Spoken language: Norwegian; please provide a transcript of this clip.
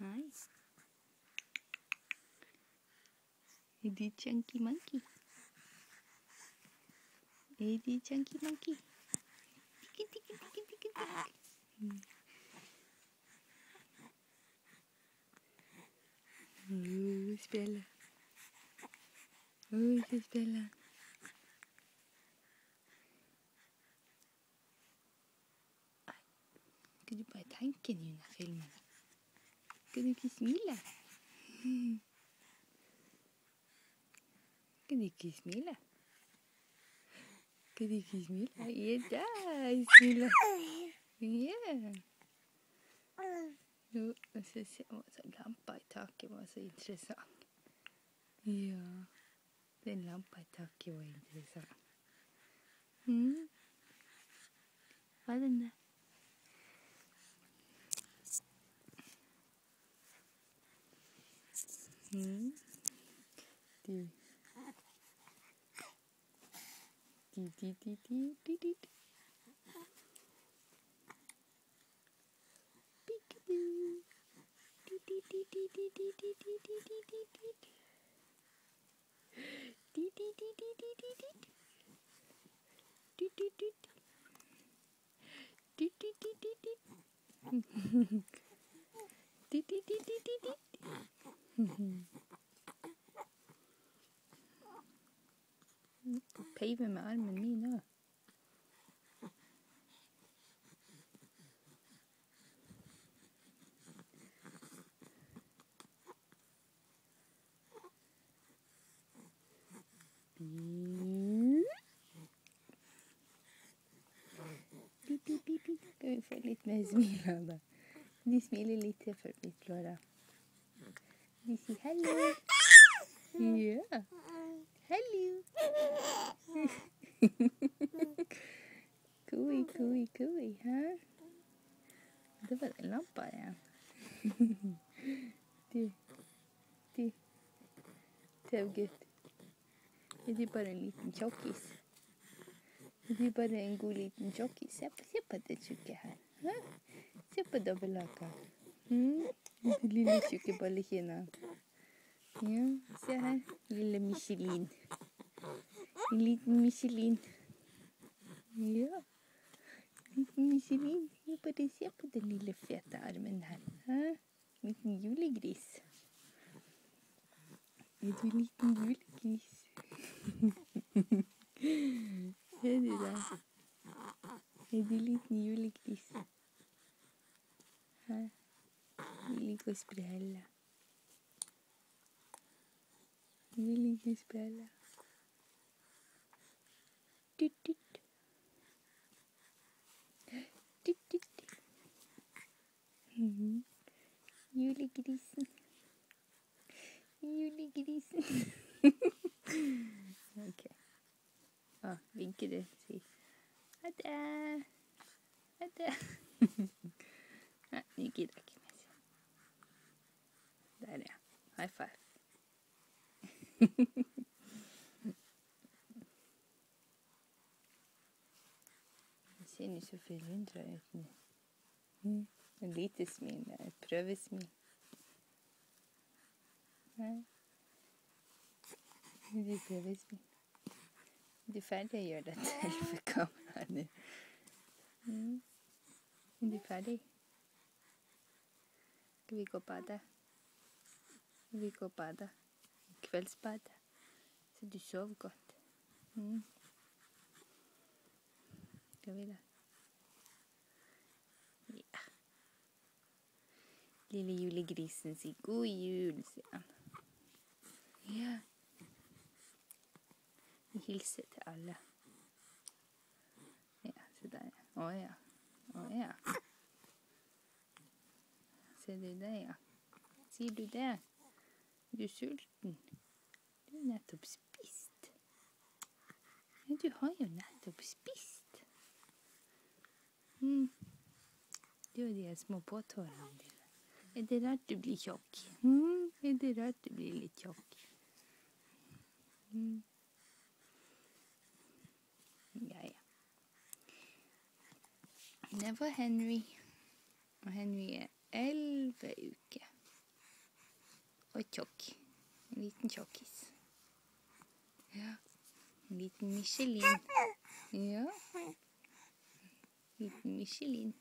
Hei. Er du chunky monkey? Er du chunky monkey? Tikki, tikki, tikki, tikki, tikki. Spiller. Så spiller. Skal du bare tenke deg under filmen? Skal du ikke smile? Skal du ikke smile? Skal du ikke smile? Ja, der smiler. Ja. Jo, og så ser man så lampa i taket var så interessant. Ja, den lampa i taket var interessant. Hva er den der? Du. Di. Peekaboo. Peive med armen min nå. Skal vi få litt mer smil av da? De smiler litt til før vi slår av. De sier hallo. Ja. Hallo. Koi, hæ? Det var den lampa igjen. Du. Tøvgutt. Er du bare en liten tjokkis? Er du bare en god liten tjokkis? Se på det tjukke her. Hæ? Se på dobbelthaka. Det lille tjukke bollekinnet. Ja, se her. Lille Michelin. En liten Michelin. Ja. Liten Michelin. Ja, bare se på den lille fete armen her. Hæ? Liten julegris. Er du liten julegris? Er du det? Er du liten julegris? Hæ? Du liker å sprelle. Du liker å sprelle. Dutt. Julegrisen. Ok. Vinker du, si. Ha det. Ha det. Nei, nå gidder jeg ikke mer. Der, ja. High five. Jeg ser nå så forundret ut nå. En lite smil, et prøvesmil. Nei. Du prøvesmil. Du er ferdig å gjøre dette for kameraet nå. Er du ferdig? Skal vi gå og bade? Skal vi gå og bade? Kveldsbade. Så du sover godt. Skal vi det? Ja. Lille julegrisen sier god jul, sier han. Ja. Vi hilser til alle. Ja, se der. Åja. Ser du det, ja? Sier du det? Er du sulten? Du har nettopp spist. Ja, du har jo nettopp spist. Du og de små påtårene dine. Er det rart du blir tjokk? Er det rart du blir litt tjokk? Ja. Det var Henry. Og Henry er 11 uker. Og tjokk. En liten tjokkis. Ja. En liten Michelin. Ja. En liten Michelin.